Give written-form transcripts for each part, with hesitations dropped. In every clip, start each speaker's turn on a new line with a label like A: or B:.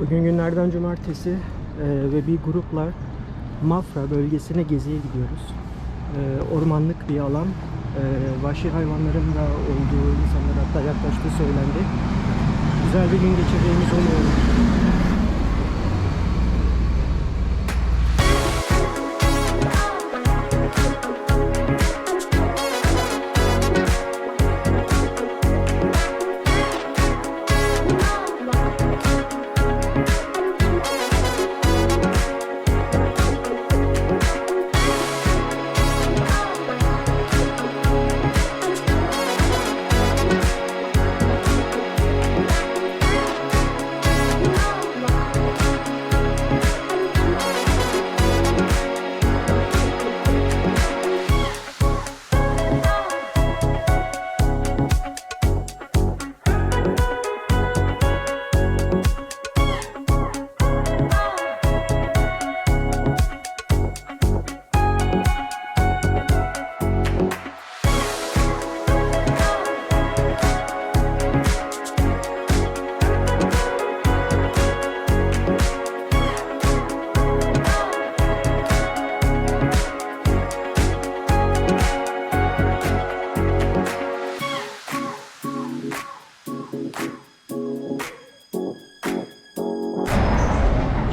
A: Bugün günlerden cumartesi ve bir grupla Mafra bölgesine geziye gidiyoruz. Ormanlık bir alan, vahşi hayvanların da olduğu, insanlara hatta yaklaştığı söylendi. Güzel bir gün geçireceğimiz umuyorum.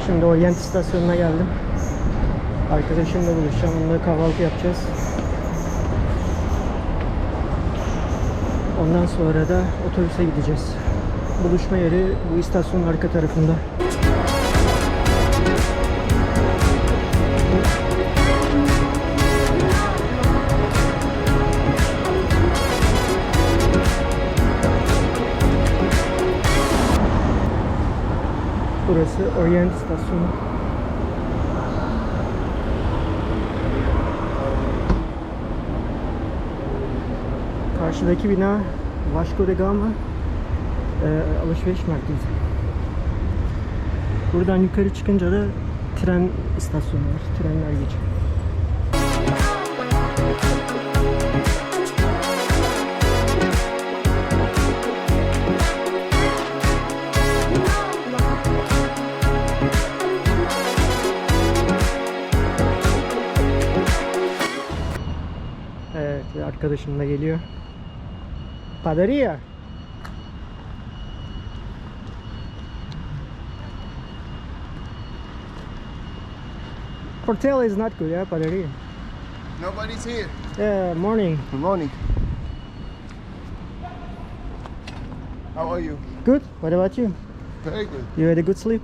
A: Şimdi Orient istasyonuna geldim. Arkadaşımla buluşacağım. Onunla kahvaltı yapacağız. Ondan sonra da otobüse gideceğiz. Buluşma yeri bu istasyonun arka tarafında. Burası Orient istasyonu. Karşıdaki bina Vasco da Gama alışveriş merkezi. Buradan yukarı çıkınca da tren istasyonu var. Trenler geçiyor. Evet, bir arkadaşım da geliyor. Padaria. Portela is not good, yeah, padaria.
B: Nobody's here.
A: Yeah, morning.
B: Good morning. How are you?
A: Good. What about you?
B: Very good.
A: You had a good sleep?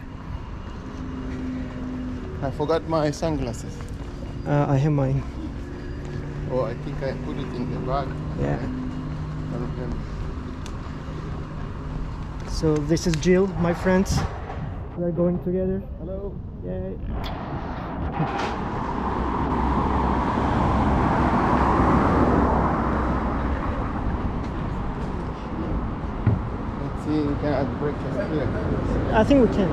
B: I forgot my sunglasses.
A: I have mine.
B: Oh, I think I put it in the bag.
A: Yeah.
B: One of them.
A: So this is Jill, my friends. We are going together.
B: Hello.
A: Yay.
B: Let's see, we can have breakfast here.
A: I think we can.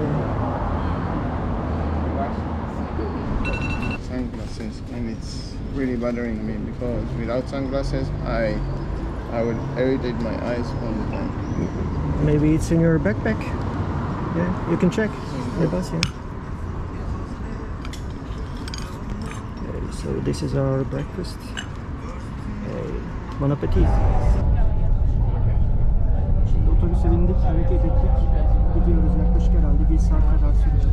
B: Sunglasses, and it's really bothering me because without sunglasses, I would irritate my eyes all the time.
A: Maybe it's in your backpack. Yeah, you can check the bus here. Okay, so this is our breakfast. Bon appetit. Şimdi otobüse bindik, hareket ettik. Gidiyoruz, yaklaşık herhalde 1 saat kadar sürecek.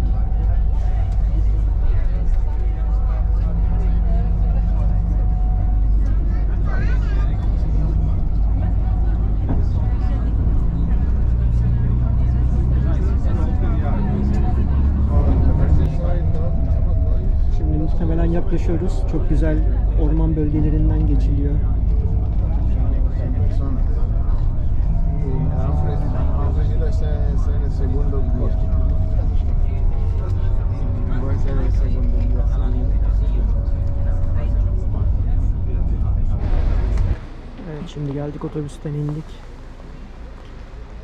A: Muhtemelen yaklaşıyoruz. Çok güzel orman bölgelerinden geçiliyor. Evet, şimdi geldik, otobüsten indik.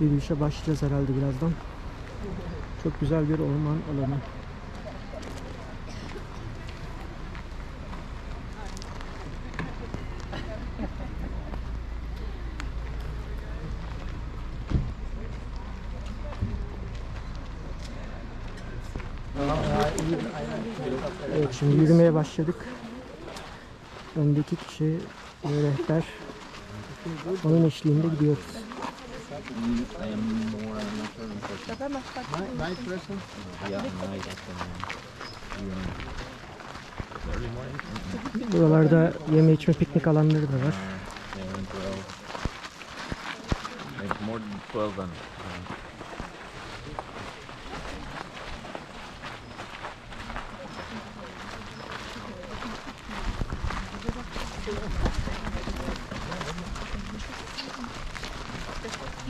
A: Yürüyüşe başlayacağız herhalde birazdan. Çok güzel bir orman alanı. Evet, şimdi yürümeye başladık. Öndeki kişi rehber. Onun eşliğinde gidiyoruz. Buralarda yeme içme piknik alanları da var.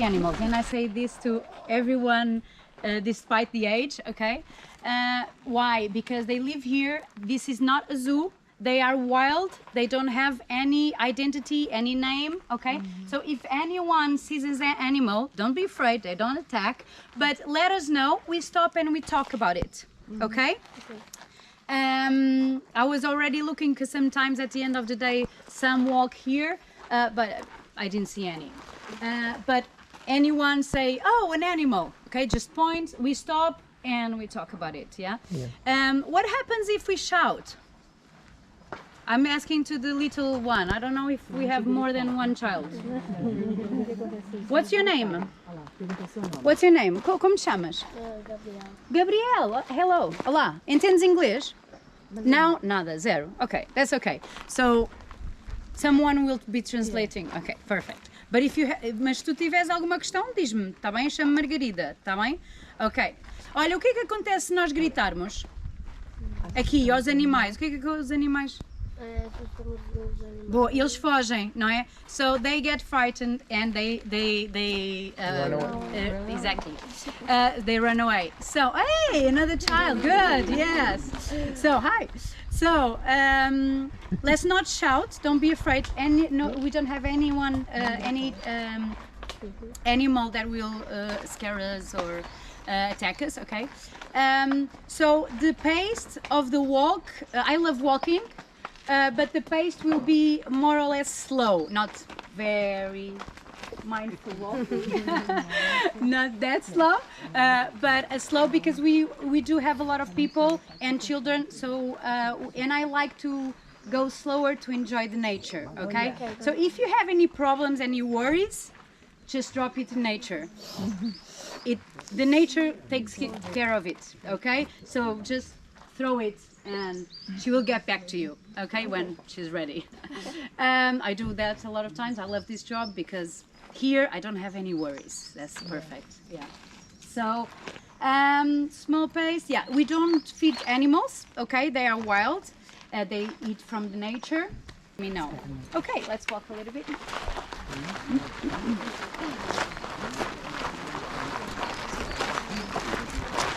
C: Animals, and I say this to everyone despite the age, okay? Why? Because they live here. This is not a zoo. They are wild. They don't have any identity, any name, okay? So if anyone sees an animal, don't be afraid, they don't attack, but let us know. We stop and we talk about it, okay? I was already looking because sometimes at the end of the day some walk here, but I didn't see any. But anyone say, oh, an animal, okay, just point, we stop and we talk about it, yeah? What happens if we shout? I'm asking to the little one. I don't know if we have more than one child. What's your name? What's your name? Como te chamas? Gabriel. Hello. Olá. Entendes inglês? Não? Nada. Zero. Okay, that's okay. So, someone will be translating. Okay, perfect. But if you mas se tu tiveres alguma questão, diz-me, tá bem? Chamo Margarida, tá bem? Ok. Olha, o que é que acontece se nós gritarmos? Aqui, aos animais. O que é que os animais... Boa, eles fogem, não é? So they get frightened and they
B: Run away.
C: Exactly. They run away. So hey, another child. Good. Yes. So hi. So let's not shout. Don't be afraid. No, we don't have anyone, any animal that will scare us or attack us. Okay. So the pace of the walk. I love walking. But the pace will be more or less slow, not very mindful walking, not that slow, but slow because we do have a lot of people and children. So and I like to go slower to enjoy the nature. Okay. So if you have any problems, any worries, just drop it in nature. The nature takes care of it. Okay. So just throw it. And she will get back to you, okay, when she's ready. I do that a lot of times. I love this job because here I don't have any worries. That's perfect, yeah. So, small pace, yeah. We don't feed animals, okay? They are wild. They eat from the nature. Let me know. Okay, let's walk a little bit.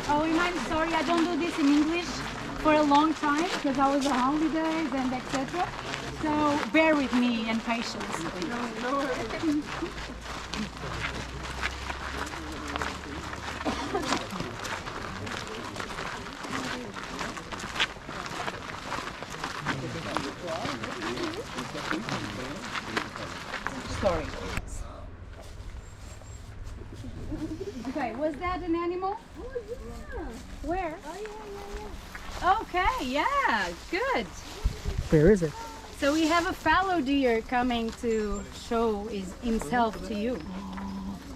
C: Oh, I'm sorry, I don't do this in English for a long time because I was on holidays and etc. So bear with me and patience. Sorry. Okay, was that an animal?
D: Oh, yeah.
C: Where?
D: Oh, yeah.
C: Okay, yeah, good.
A: Where is it?
C: So we have a fallow deer coming to show himself to you.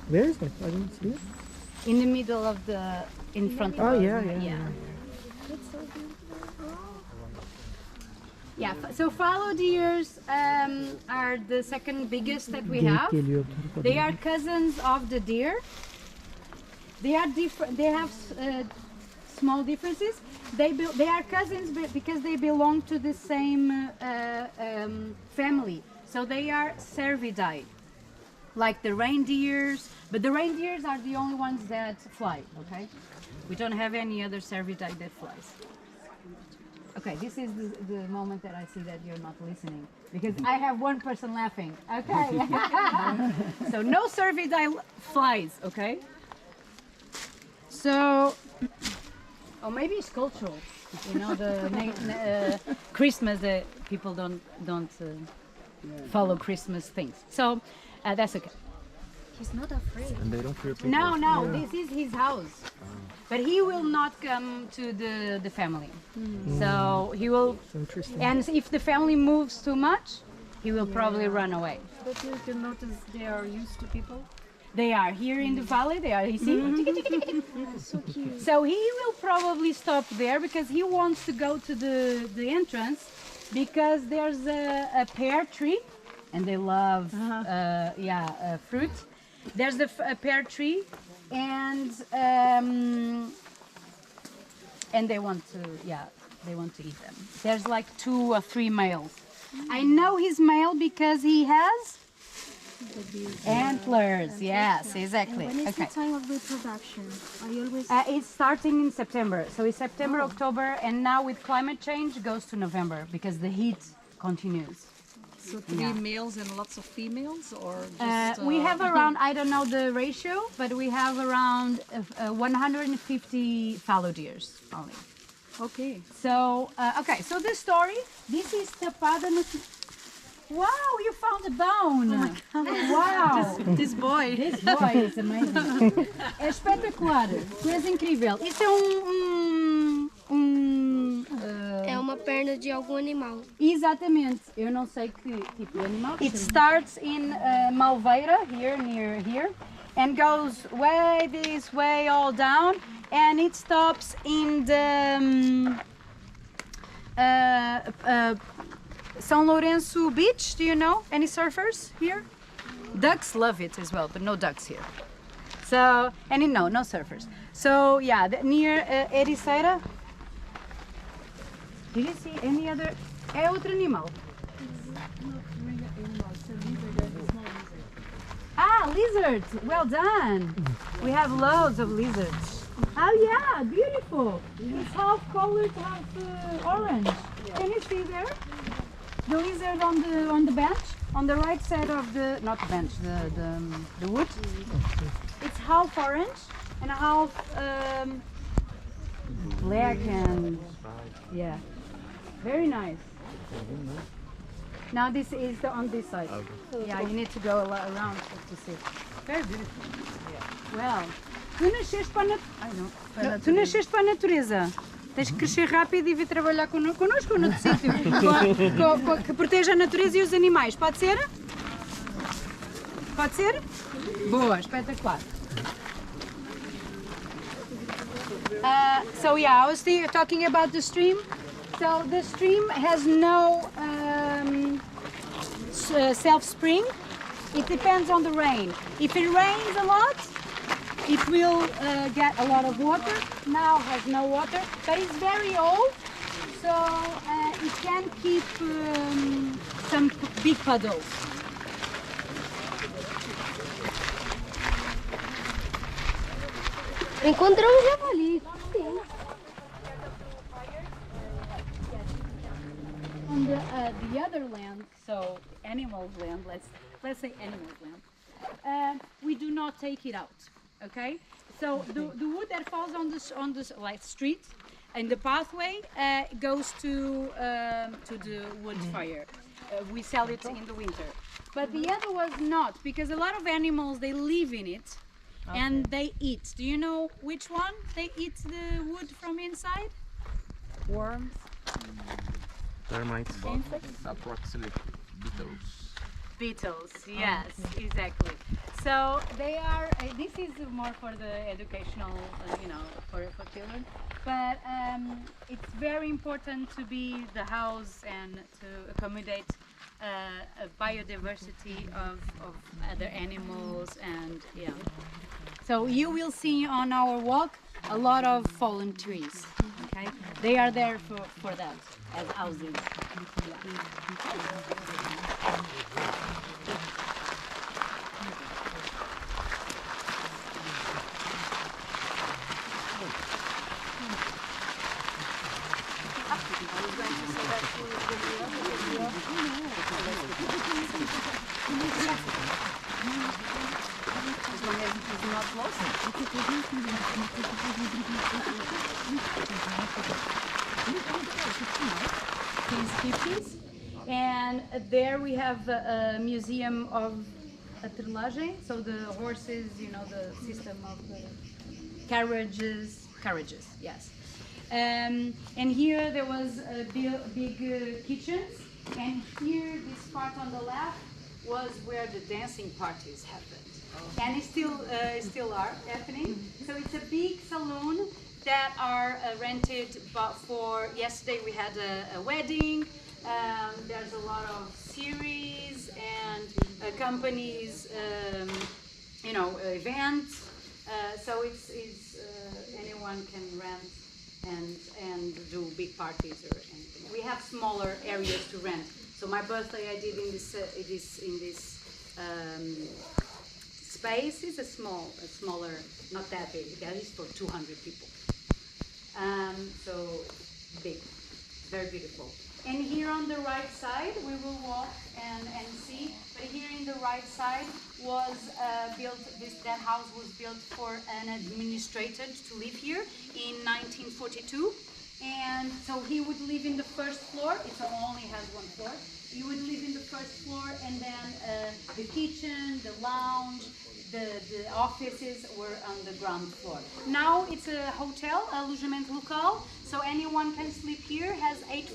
A: Where is it? I didn't see it.
C: In the middle of in front of us.
A: Oh yeah.
C: Yeah, so fallow deers are the second biggest that we
A: Geyik
C: have.
A: geliyor bu tarafa
C: They
A: doğru.
C: are cousins of the deer. They are different. They have small differences. They are cousins because they belong to the same family. So they are cervidae, like the reindeers. But the reindeers are the only ones that fly. Okay, we don't have any other cervidae that flies. Okay, this is the moment that I see that you're not listening because I have one person laughing. Okay, so no cervidae flies. Okay. So, or maybe it's cultural. You know, the Christmas, people don't follow Christmas things. So that's okay.
D: He's not afraid.
E: And they don't fear people.
C: No, this is his house. But he will not come to the family. So he will,
A: So interesting.
C: and if the family moves too much, he will probably run away.
D: But you can notice they are used to people.
C: They are here in the valley, they are, you see?
D: So cute.
C: So he will probably stop there because he wants to go to the entrance because there's a pear tree and they love fruit. There's a pear tree and they want to eat them. There's like 2 or 3 males. I know he's male because he has antlers. Yes, exactly.
D: When is
C: Okay.
D: the time of reproduction? I always.
C: It's starting in September. So it's September, October, and now with climate change it goes to November because the heat continues.
F: So 3 males and lots of females, or just,
C: We have around, I don't know the ratio, but we have around 150 fallow deers only.
F: okay.
C: So, so the story, this is Tapada Nacional. Wow, you found a bone! Oh my God. Wow!
F: This boy.
C: This boy is amazing. É espetacular, coisa incrível. Isso é
D: É uma perna de algum animal.
C: exatamente, eu não sei que tipo de animal. It starts in Malveira, here, near here, and goes way this way all down, and it stops in the São Lourenço Beach. Do you know any surfers here? Ducks love it as well, but no ducks here. So, no surfers. So yeah, near Ericeira. Did you see any other? É outro animal. Ah, lizards. Well done. We have loads of lizards. Oh yeah, beautiful. It's half colored, half orange. Can you see there? The lizard on the bench, on the right side of the not the bench, the wood. It's half orange and half black and yeah, very nice. Now this is on this side. Yeah, you need to go around to see. Very beautiful. Well, tu nasceste para a natureza. Tens que crescer rápido e vir trabalhar connosco noutro sítio, que proteja a natureza e os animais. Pode ser? Pode ser? Boa, espetacular. So yeah, I was talking about the stream. So the stream has no self-spring. It depends on the rain. If it rains a lot, it will get a lot of water. Now has no water, but it's very old, so it can keep some big puddles.
D: Encontramos javali. Sim.
C: On the other land, so animals land, let's say animals land, we do not take it out. Okay, so the wood that falls on the like street and the pathway goes to the wood fire. We sell it in the winter, but the other was not, because a lot of animals, they live in it and they eat. Do you know which one? They eat the wood from inside.
F: Worms.
E: Termites.
B: Approximately beetles.
C: Beetles, yes, exactly. So they are, this is more for the educational, for children, but it's very important to be the house and to accommodate a biodiversity of other animals, and yeah. So you will see on our walk a lot of fallen trees, okay? They are there for that, as housing. As long as it is not These 50s, and there we have a museum of a trilagem, so the horses, you know, the system of the carriages, yes. And here there was big kitchens, and here this part on the left was where the dancing parties happened. And it still are happening. So it's a big saloon that are rented, but for yesterday we had a wedding. There's a lot of series and companies, you know, events. So it's anyone can rent and do big parties or anything. We have smaller areas to rent. So my birthday I did in this space is a smaller, not that big. That is for 200 people. So big, very beautiful. And here on the right side, we will walk and see. But here in the right side was built. That house was built for an administrator to live here in 1942. And so he would live in the first floor. It only has one floor. He would live in the first floor, and then the kitchen, the lounge, the offices were on the ground floor. Now it's a hotel, alojamento local, so anyone can sleep here. Has eight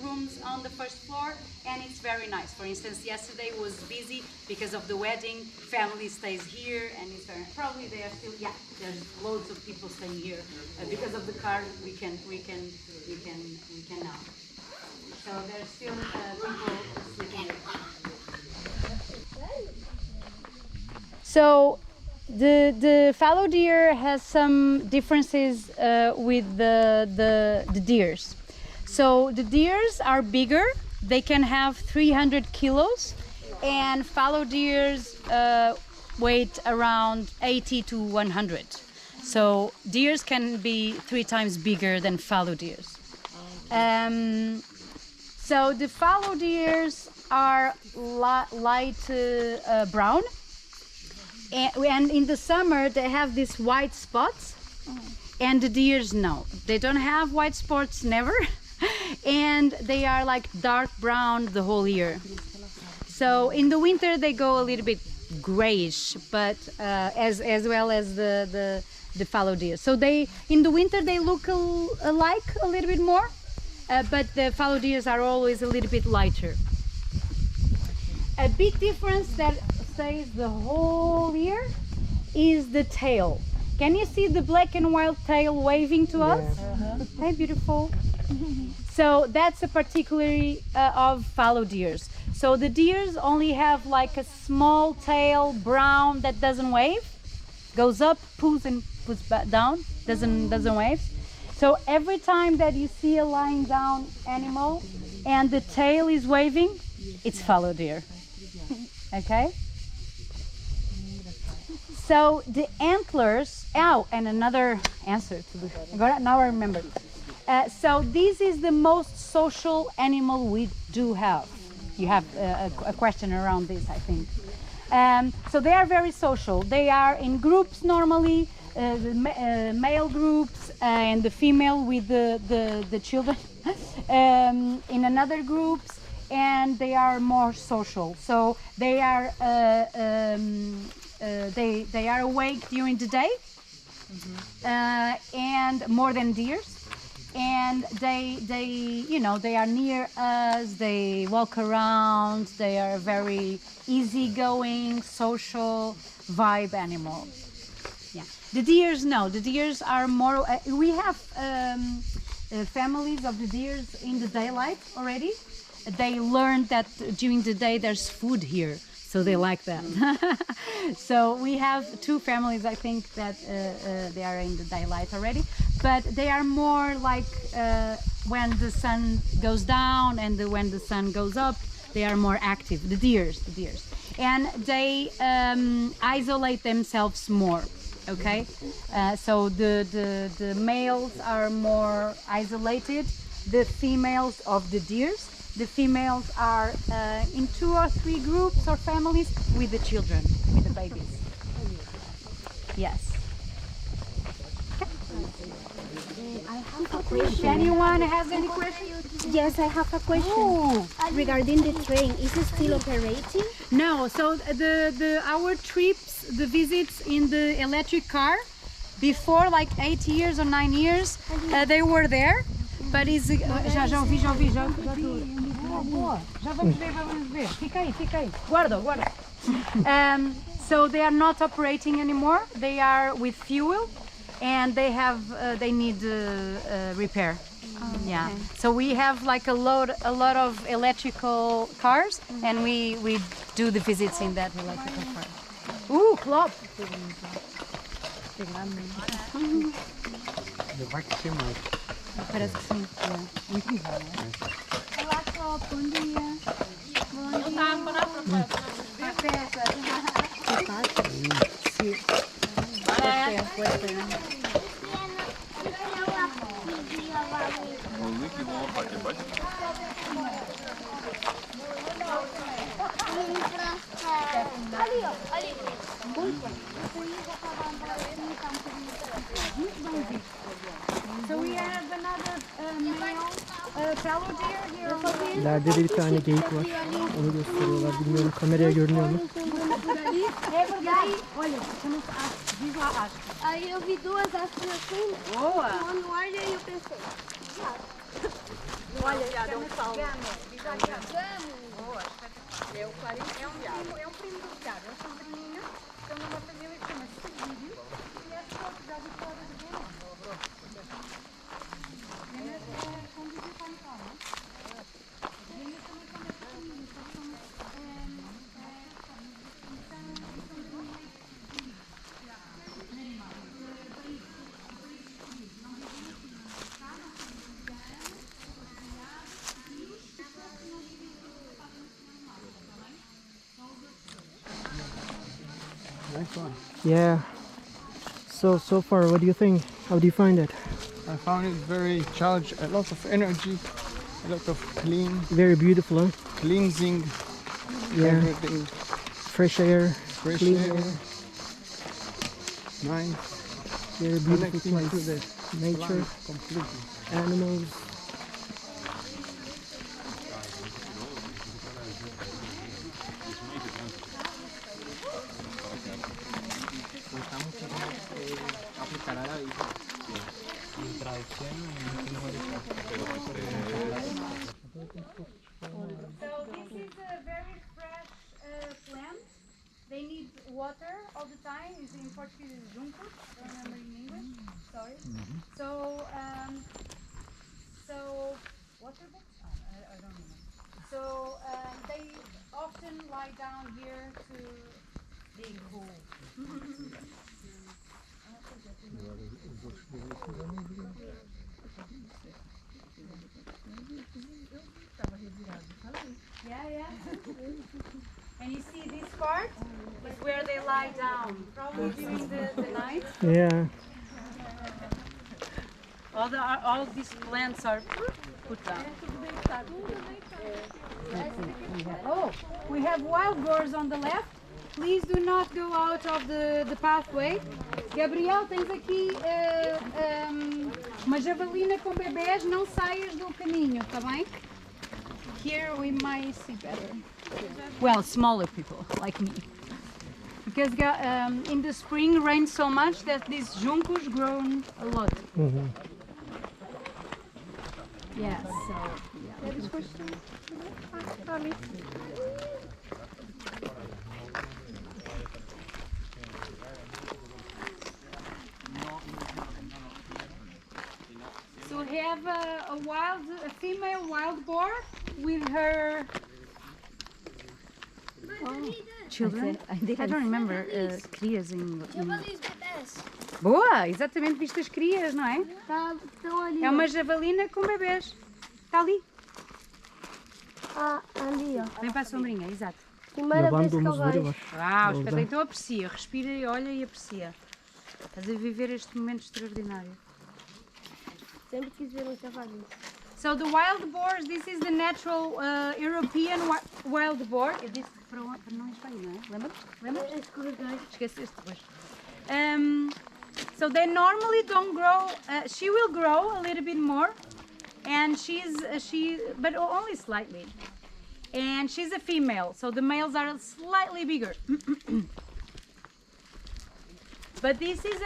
C: rooms on the first floor, and it's very nice. For instance, yesterday was busy because of the wedding. Family stays here, and it's very, probably they are still, yeah. There's loads of people staying here because of the car. We can now. So there's still people sleeping here. So the fallow deer has some differences with the deers. So the deers are bigger. They can have 300 kilos, and fallow deers weight around 80 to 100. So deers can be 3 times bigger than fallow deers. So the fallow deers are light brown. And in the summer they have these white spots, and the deers no, they don't have white spots, never. And they are like dark brown the whole year. So in the winter they go a little bit grayish, but as well as the fallow deer. So they in the winter they look alike a little bit more, but the fallow deers are always a little bit lighter. A big difference that stays the whole year is the tail. Can you see the black and white tail waving to us? Hey, beautiful. So that's a particularity of fallow deers. So the deers only have like a small tail, brown, that doesn't wave, goes up, pulls and puts back down, doesn't wave. So every time that you see a lying down animal and the tail is waving, it's fallow deer. Okay. So the antlers. Oh, and another answer to this. Now I remember. So this is the most social animal we do have. You have a question around this, I think. So they are very social. They are in groups normally, the male groups and the female with the children in another groups, and they are more social. So they are they are awake during the day, and more than deers. And they you know, they are near us, they walk around, they are very easygoing, social vibe animals. Yeah. The deers, no, the deers are more, we have families of the deers in the daylight already. They learned that during the day there's food here, so they like that. So we have 2 families, I think, that they are in the daylight already, but they are more like when the sun goes down and when the sun goes up, they are more active, the deers. And they isolate themselves more, okay? So the males are more isolated, the females of the deers. The females are in 2 or 3 groups or families with the children, with the babies. Yes. Okay.
D: I have a question.
C: Anyone has any questions?
D: Yes, I have a question.
C: Oh.
D: Regarding the train, is it still operating?
C: No, so our trips, the visits in the electric car, before like 8 years or 9 years, they were there, but já ouvi. Boa. Já vamos ver. Fica aí. Guarda. So they are not operating anymore. They are with fuel, and they need repair. Yeah.
D: Okay.
C: So we have like a lot of electrical cars, and we do the visits in that electrical car. Klopp.
E: Vai crescer mais.
C: Parece que sim.
D: Olá, Klopp. Bom dia.
C: So we have another male fellow deer here.
A: İleride de bir tane geyik var. Onu gösteriyorlar. Bilmiyorum kameraya görünüyor mu?
C: Olha, chama-se asco. Diz lá asco.
D: Aí eu vi duas astras assim,
C: Boa.
D: uma no ar e aí eu pensei,
C: Olha, chama-se gamo. Diz lá gamo. Boa, espetacular. É um primo do veado. Eles são pequeninos, estão numa família que chama-se Seguírio. E é só que já vi fora de gamo.
B: Nice one.
A: Yeah. So far, what do you think? How do you find it?
B: I found it very charged, a lot of energy, a lot of
A: Very beautiful, huh?
B: cleansing,
A: Yeah.
B: everything,
A: Fresh air,
B: fresh
A: clean
B: air,
A: air.
B: nice,
A: Very beautiful
B: connecting to
A: place.
B: the
A: Nature,
B: plant completely.
A: animals.
C: So this is a very fresh plant. They need water all the time. It's in Portuguese junco. I don't remember in English. Sorry. So water bit? I don't know. So they often lie down here to dig hole. Yeah. And you see this part is where they lie down, probably during the night.
A: Yeah.
C: All these plants are put down. Oh, we have wild boars on the left. Please do not go out of the pathway. Gabriel, tens aqui uma javelina com bebês, não saias do caminho, tá bem? Here we might see better. Well, smaller people like me. Because in the spring rains so much that these juncos grow a lot.
A: Mhm.
C: Yes, so So we have a female wild boar with her children. I don't remember crias em
D: Javalis bebês.
C: Boa, exatamente viste as crias, não é?
D: Estão ali.
C: É uma javelina com bebês. Está ali.
D: Ali, ó.
C: Vem para a sombrinha, exato.
D: Primeira
A: Yaban
D: vez que eu
A: domuzları
D: vejo.
A: var.
C: Uau,
A: Orada.
C: espetáculo. Então aprecia, respira e olha e aprecia. Estás a viver este momento extraordinário.
D: Sempre quis ver um javali.
C: So the wild boars, this is the natural European wild boar. Eu disse que para nós vai, não é? Lembra?
D: Escorreguei.
C: Esqueceste depois. So they normally don't grow. She will grow a little bit more, and but only slightly. And she's a female, so the males are slightly bigger. But this is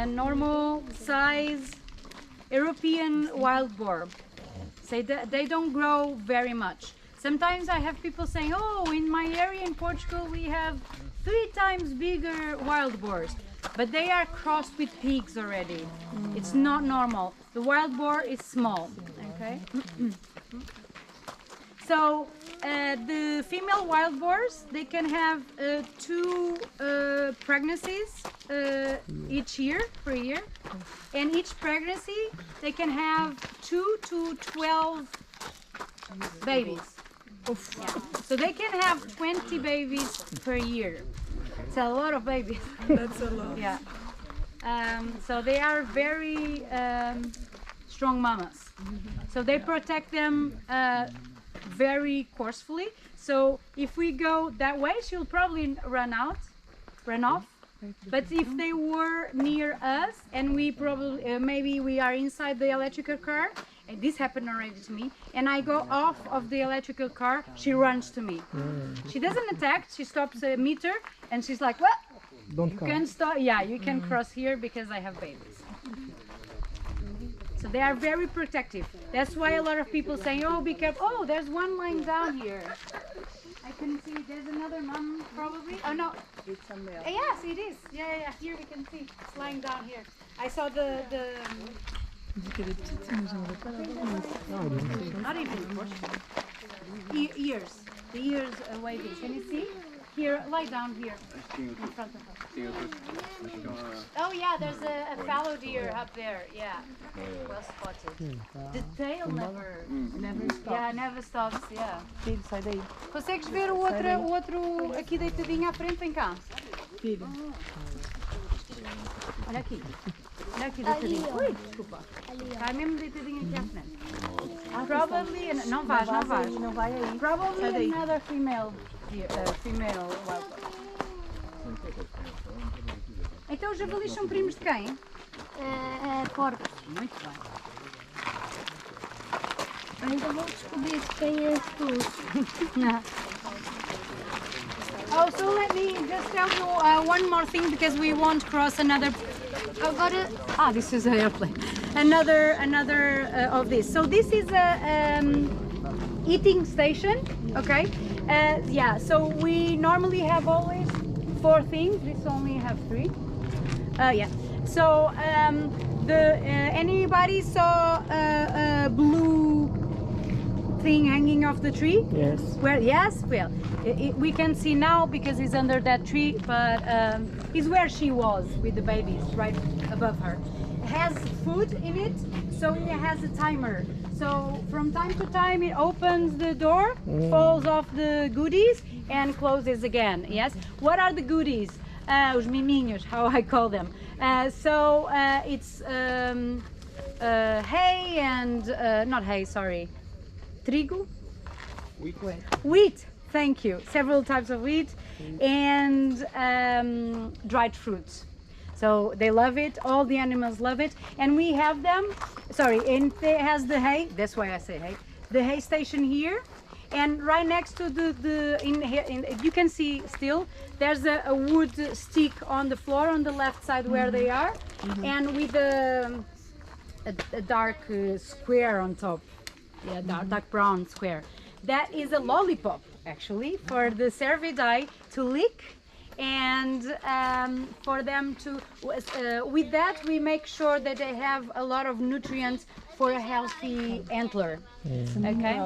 C: a normal size European wild boar. So they don't grow very much. Sometimes I have people saying, oh, in my area in Portugal we have 3 times bigger wild boars. But they are crossed with pigs already. It's not normal. The wild boar is small, okay? So the female wild boars, they can have 2 pregnancies each year, per year. And each pregnancy, they can have 2 to 12 babies. Yeah. So they can have 20 babies per year. It's a lot of babies.
F: That's a lot.
C: Yeah. So they are very strong mamas. So they protect them very forcefully. So if we go that way, she'll probably run off. But if they were near us, and we probably maybe we are inside the electrical car, and this happened already to me, and I go off of the electrical car, she runs to me. She doesn't attack. She stops a meter, and she's like, "Well,
A: Don't
C: you
A: come.
C: can stop. Yeah, you can cross here because I have babies." So they are very protective. That's why a lot of people say, "Oh, be careful! Oh, there's one lying down here. I can see. There's another mom, probably. Oh no,
F: It's a male.
C: yes, it is. Yeah. Here we can see. It's lying down here. I saw the not even ears. The ears waving. Can you see? Here, lie down here in front of us. Oh yeah, there's a fallow deer up there. Yeah, well spotted. The tail never stops. Yeah, never stops. Yeah.
F: Filho, sai daí.
C: Consegues ver o outro aqui deitadinho à frente? Vem cá.
F: Filho.
C: Olha aqui. Olha aqui deitadinho. Ui, desculpa. Está mesmo deitadinho aqui à frente. Probably, não vais.
F: Não vai aí.
C: Probably another female wild boar. Então os javalis são primos de quem?
D: Porcos.
C: Muito bem.
D: Ainda vou descobrir quem és tu.
C: Oh, so let me just tell you one more thing because we won't cross another.
D: Agora,
C: This is an airplane. Another of this. So this is a eating station. Okay. Yeah. So we normally have always 4 things. This only have 3. Yeah. So anybody saw a blue thing hanging off the tree?
A: Yes.
C: Well, we can see now because he's under that tree, but he's where she was with the babies, right above her. It has food in it, so it has a timer. So from time to time it opens the door, falls off the goodies and closes again. Yes. What are the goodies? Os miminhos, how I call them. So it's hay and not hay, sorry. Trigo? Wheat, thank you. Several types of wheat and dried fruits. So they love it, all the animals love it. And we have them, and it has the hay, that's why I say hay, the hay station here. And right next to you can see still, there's a wood stick on the floor on the left side where they are. And with a dark square on top. Yeah, dark brown square. That is a lollipop, actually, for the cervidae to lick, and for them to. With that, we make sure that they have a lot of nutrients for a healthy antler. Okay,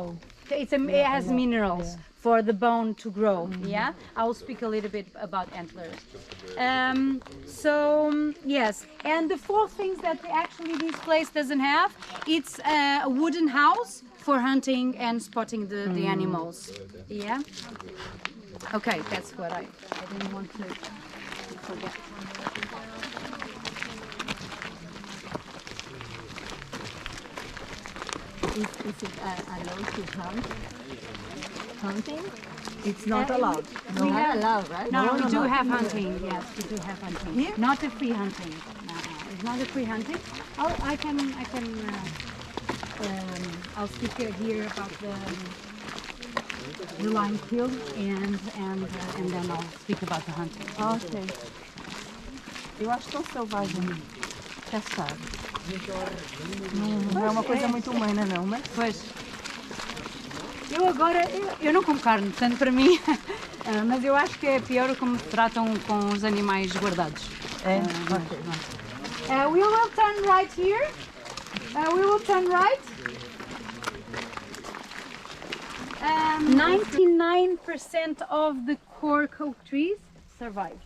C: it has minerals for the bone to grow. Yeah, I will speak a little bit about antlers. So yes, and the 4 things that actually this place doesn't have, it's a wooden house for hunting and spotting the animals. Yeah. Okay, that's what I didn't want to forget.
F: Is it allowed to hunt?
G: hunting?
F: It's not allowed.
C: We
G: Not
C: have,
G: allowed, right?
C: no, we do have hunting. Yes, we do have hunting.
F: Here?
C: Not a free hunting. No, it's not a free hunting. I'll speak here about the lion killed and then I'll speak about the hunting.
G: Ok. Eu acho tão selvagem. Caçado. Não é uma coisa muito humana, não, mas...
C: Pois. Eu não como carne, portanto para mim, mas eu acho que é pior como tratam com os animais guardados.
G: É?
C: We will turn right here. We will turn right. 99% of the cork oak trees survive.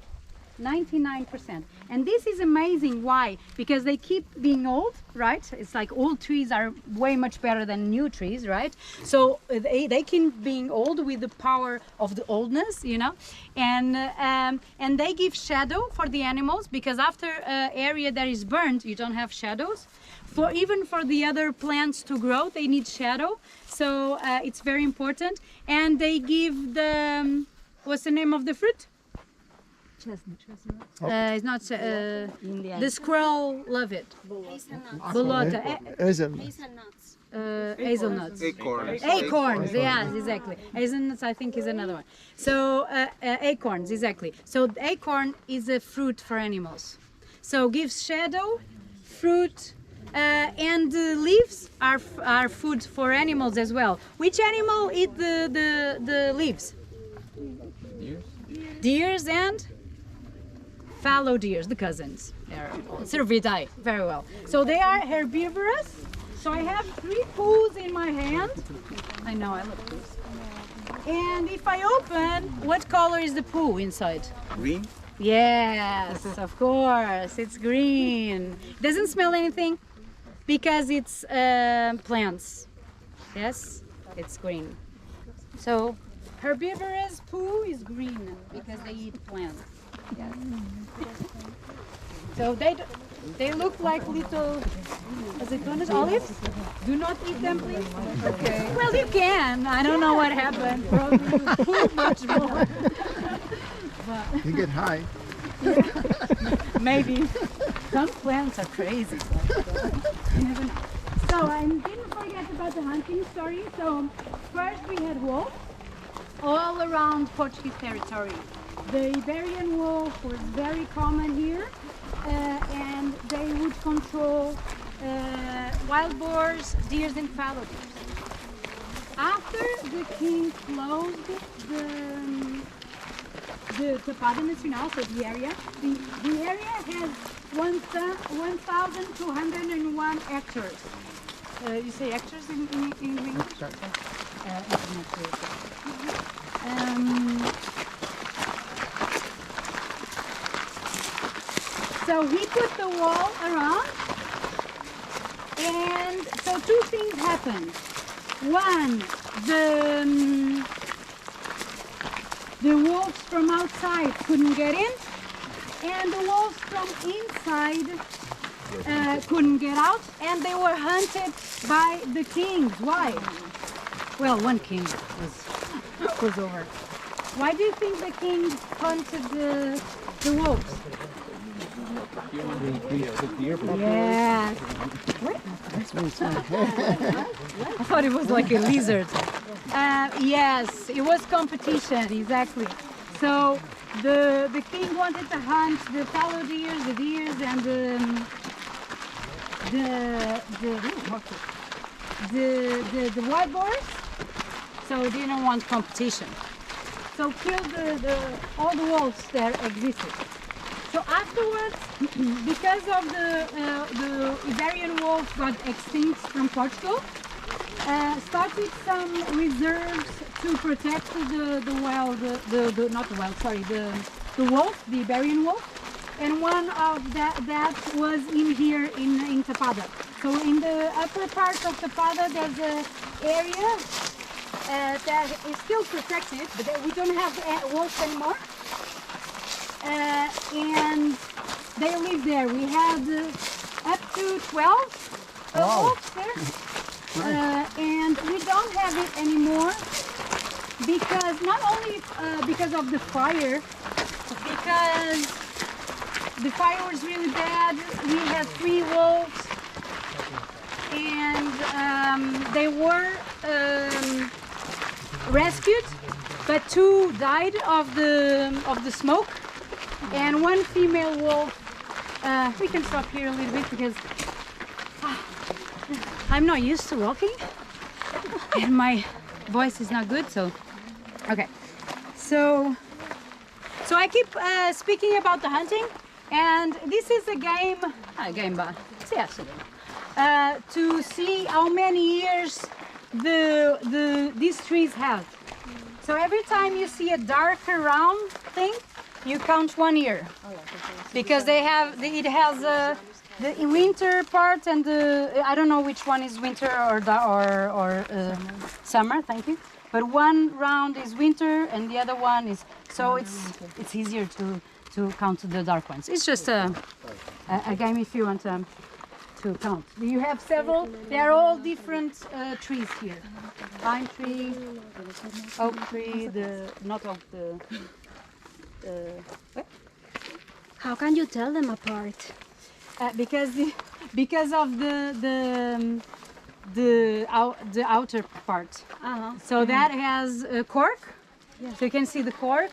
C: 99%. And this is amazing. Why? Because they keep being old, right? It's like old trees are way much better than new trees, right? So they keep being old with the power of the oldness, you know, and they give shadow for the animals, because after an area that is burned, you don't have shadows. Even for the other plants to grow, they need shadow. So it's very important. And they give the, what's the name of the fruit? It's not, the squirrel love it. Bolota. Hazelnuts.
B: Acorns.
C: Acorns, yes, exactly. Hazelnuts, I think, is another one. So acorns, exactly. So the acorn is a fruit for animals. So gives shadow, fruit, and the leaves are food for animals as well. Which animal eat the leaves? Deers and fallow deers, the cousins. They're cervidae, very well. So they are herbivorous. So I have 3 poos in my hand. I know, I love poos. And if I open, what color is the poo inside?
B: Green?
C: Yes, of course, it's green. Doesn't smell anything because it's plants. Yes, it's green. So herbivorous poo is green because they eat plants. Yes. So they look like little azeitonas, olives. Do not eat them, please. Okay. Well, you can. I don't know what happened. Probably you poo much more.
B: You get high.
C: Maybe. Some plants are crazy. You never know. So I didn't forget about the hunting story. So first we had wolves all around Portuguese territory. The Iberian wolf was very common here, and they would control wild boars, deers, and fallow deers. After the king closed the Tapada Nacional, so the area has 1,201 hectares. You say hectares in English? So he put the wall around, and so 2 things happened. One, the wolves from outside couldn't get in, and the wolves from inside couldn't get out, and they were hunted by the kings. Why? Well, one king was over. Why do you think the king hunted the wolves? Yes. I thought it was like a lizard. Yes, it was competition, exactly. So the king wanted to hunt the fallow deers, the deers, and the wild boars. So he didn't want competition. So killed all the wolves that existed. So afterwards, because of the Iberian wolf got extinct from Portugal, started some reserves to protect the wolf, the Iberian wolf, and one of that was in here in Tapada. So in the upper part of Tapada, there's an area that is still protected, but we don't have wolves anymore. And they live there. We had up to 12 wolves there, and we don't have it anymore because not only because of the fire, because the fire was really bad. We had 3 wolves, and they were rescued, but 2 died of the smoke, and 1 female wolf. We can stop here a little bit because I'm not used to walking, and my voice is not good. So, okay. So I keep speaking about the hunting, and this is a game, but yes, to see how many years these trees have. So every time you see a darker round thing, you count 1 year, because it has the winter part and I don't know which one is winter or summer. Thank you. But 1 round is winter and the other one is, so it's easier to count the dark ones. It's just a game if you want to count. You have several. They are all different trees here. Pine tree, oak tree, not oak, what?
D: How can you tell them apart?
C: Because of the outer part. So that has cork. So you can see the cork.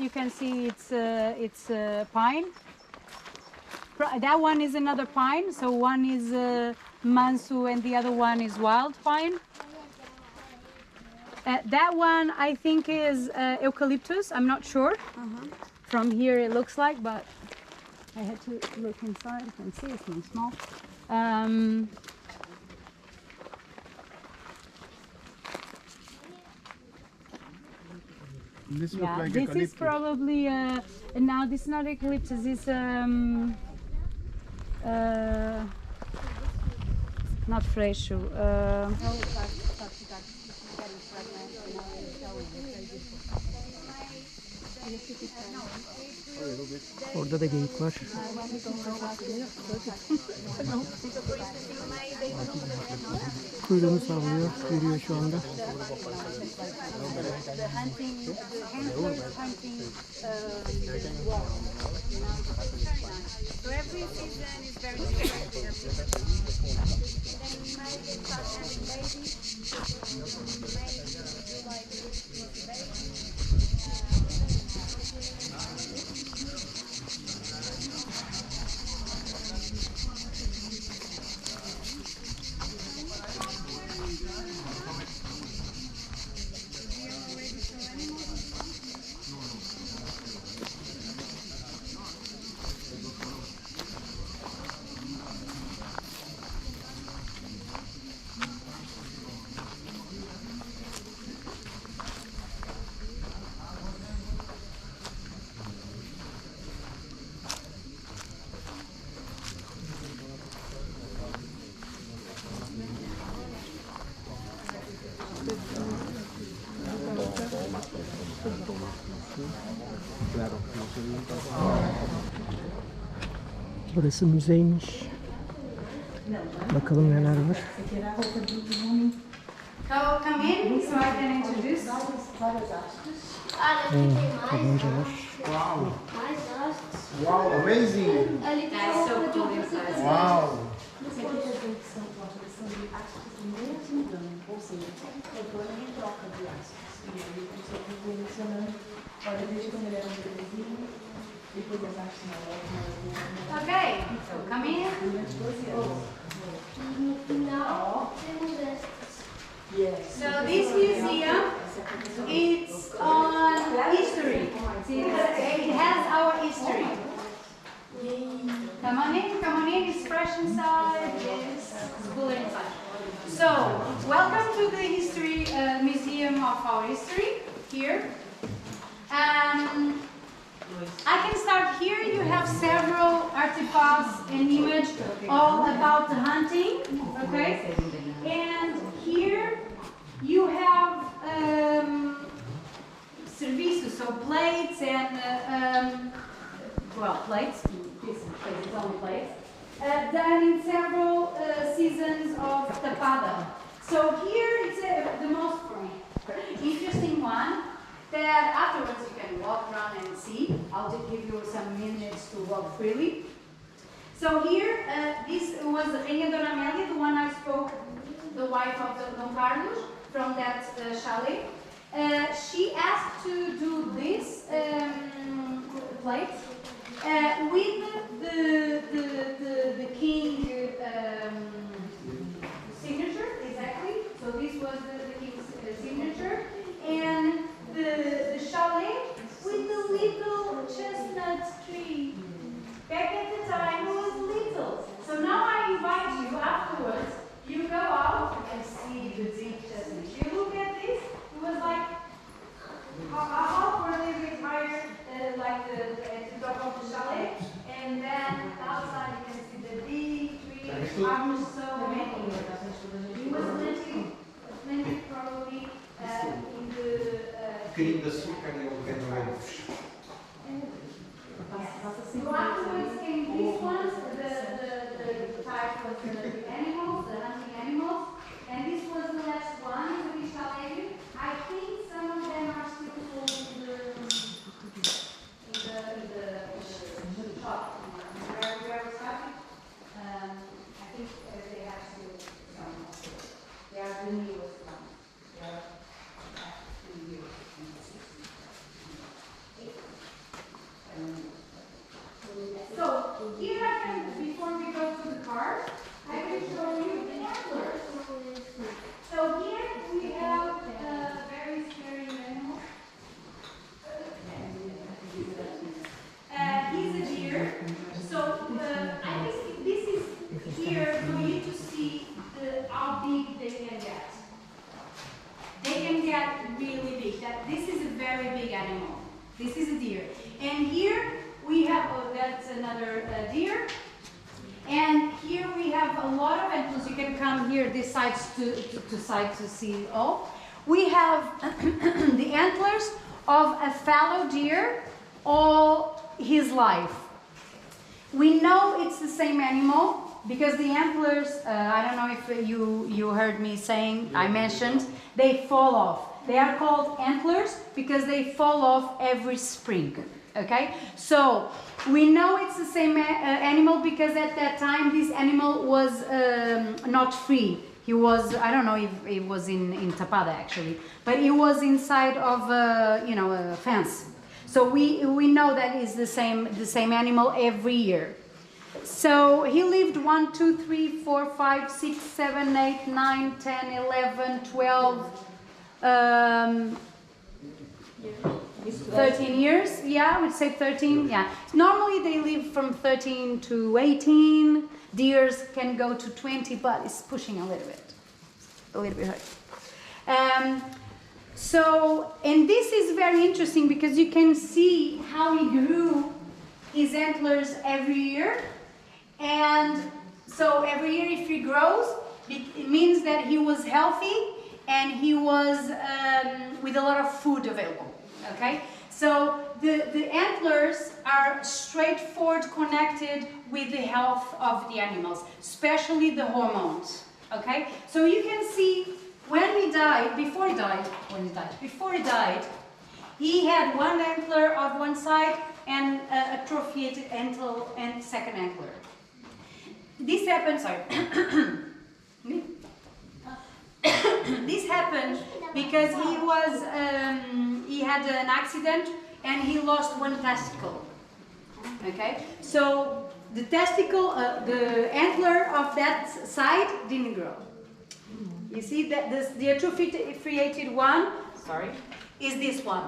C: You can see it's pine. That one is another pine. So one is mansu and the other one is wild pine. That one I think is eucalyptus. I'm not sure. From here it looks like, but I had to look inside. You can see it's really small.
B: This looks
C: Yeah,
B: like
C: this
B: eucalyptus.
C: is probably now this is not eucalyptus. This not freixo.
A: Orada da geyik var. Kuyruğunu sallıyor, yürüyor şu anda.
C: So every season is very different.
A: Burası müzeymiş. Bakalım neler var.
C: Come in so I can introduce.
A: Tabancalar.
B: Wow, amazing!
C: That's so cool inside.
B: Wow!
C: Okay, so come in. So this museum, it's on history. See, it has our history. Come on in, it's fresh inside, it's cool inside. So, welcome to the history museum of our history here. I can start here. You have several artifacts and images all about the hunting, okay? And here you have serviços, so plates and plates. This is only plates. Done in several seasons of Tapada. So here it's the most for me. that afterwards you can walk around and see. I'll just give you some minutes to walk freely. So here, this was Rainha Dona Amélia, the one I spoke, the wife of Don Carlos, from that chalet. She asked to do this plate with the king signature, exactly. So this was the king's signature, and the chalet with the little chestnut tree. Back at the time it was little. So now I invite you afterwards, you go out and see the big chestnut. You look at this, it was like how were they retired like at the top of the chalet, and then outside you can see the big tree. After so many years. It was plenty probably in the
H: bocadinho de açúcar e um bocadinho de ovo.
C: So afterwards came these ones, the type of the animals, the hunting animals, and this was the last one in the chalet. I think some of them are still sold in the shop. Where we started, I think they have still some. They are the newest ones. They are after 2 years. So here I can, before we go to the car, I can show you the antlers. So here we have a very scary animal. He's a deer. So I think this is here for you to see how big they can get. They can get really big. This is a very big animal. This is a deer. And here we have, that's another deer. And here we have a lot of antlers. You can come here this side to see all. We have the antlers of a fallow deer all his life. We know it's the same animal because the antlers, I don't know if you heard me saying, I mentioned, they fall off. They are called antlers because they fall off every spring. Okay, so we know it's the same animal because at that time this animal was not free. He was, I don't know if it was in Tapada actually, but it was inside of a fence. So we know that is the same animal every year. So he lived 1, 2, 3, 4, 5, 6, 7, 8, 9, 10, 11, 12. 13 years, yeah, I would say 13, yeah. Normally they live from 13 to 18. Deers can go to 20, but it's pushing a little bit hard. So, and this is very interesting because you can see how he grew his antlers every year. And so every year if he grows, it means that he was healthy and he was with a lot of food available. Okay, so the antlers are straightforward connected with the health of the animals, especially the hormones. Okay, so you can see when he died, before he died, he had one antler of one side and atrophied antler and second antler. This happened, sorry. This happened because he had an accident and he lost one testicle. Okay, so the testicle, the antler of that side didn't grow. You see that the atrophied one, sorry, is this one.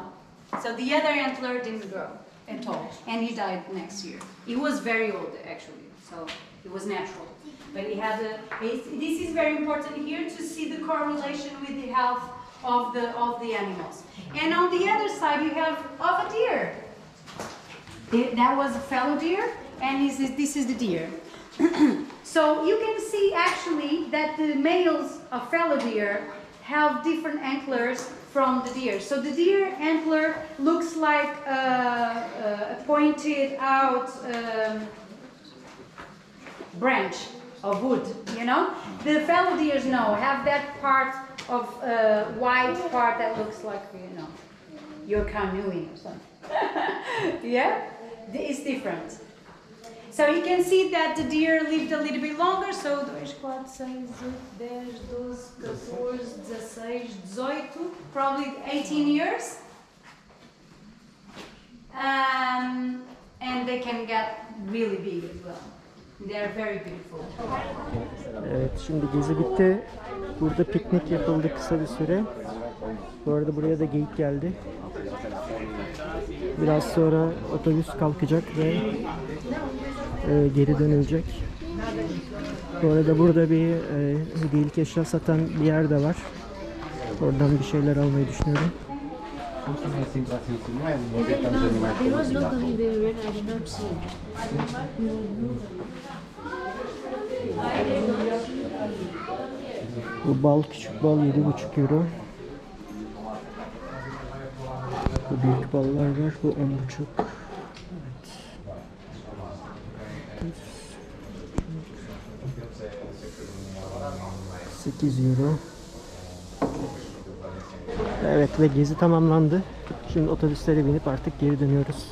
C: So the other antler didn't grow at all, and he died next year. He was very old actually, so it was natural. But he had this is very important here to see the correlation with the health of the animals. And on the other side you have of a deer. That was a fallow deer, and this is the deer. So you can see actually that the males of fallow deer have different antlers from the deer. So the deer antler looks like a pointed out branch of wood, you know. The fallow deers have that part of white part that looks like, you know, you're canoeing or something. Yeah, it's different. So you can see that the deer lived a little bit longer. So 2, 4, 6, 8, 10, 12, 14, 16, 18, probably 18 years. And they can get really big as well. They're very beautiful.
A: Evet, şimdi gezi bitti. Burada piknik yapıldı kısa bir süre. Bu arada buraya da geyik geldi. Biraz sonra otobüs kalkacak ve geri dönülecek. Bu arada burada bir hediyelik eşya satan bir yer de var. Oradan bir şeyler almayı düşünüyorum.
D: It was locally very rare. I did not see it.
A: Bu bal, küçük bal 7,5 euro. Bu büyük ballar var. Bu 10,5. Evet. 8 euro. Evet ve gezi tamamlandı. Şimdi otobüslere binip artık geri dönüyoruz.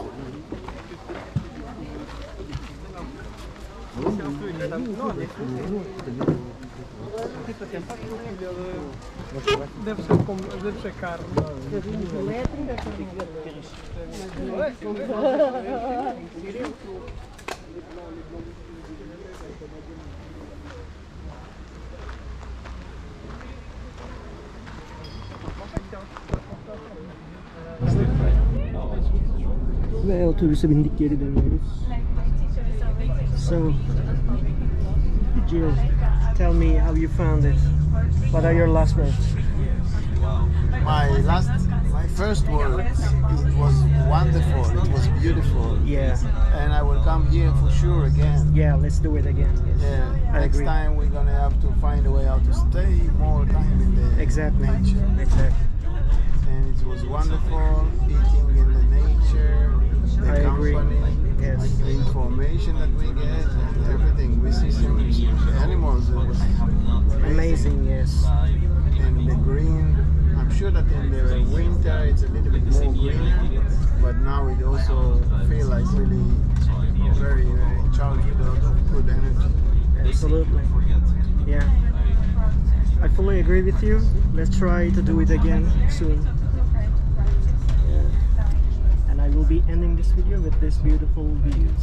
I: Deve ser caro.
A: Ve otobüse bindik, geri dönüyoruz. So, Jill, tell me how you found it. What are your last words?
B: My first words, it was wonderful, it was beautiful.
A: Yeah,
B: And I will come here for sure again.
A: yeah, let's do it again. Yes.
B: Yeah,
A: I
B: next
A: agree.
B: time we're gonna have to find a way how to stay more time in the
A: Exactly.
B: nature.
A: Exactly.
B: And it was wonderful eating in the nature, the
A: I agree.
B: company,
A: Yes.
B: the information that we get, and everything. We see some animals. It was
A: Amazing, yes.
B: And the green. I'm sure that in the winter it's a little bit more green, but now it also feels like really very, very charged with a lot of good energy.
A: Absolutely. Yeah. I fully agree with you. Let's try to do it again soon. Yeah. And I will be ending this video with these beautiful views.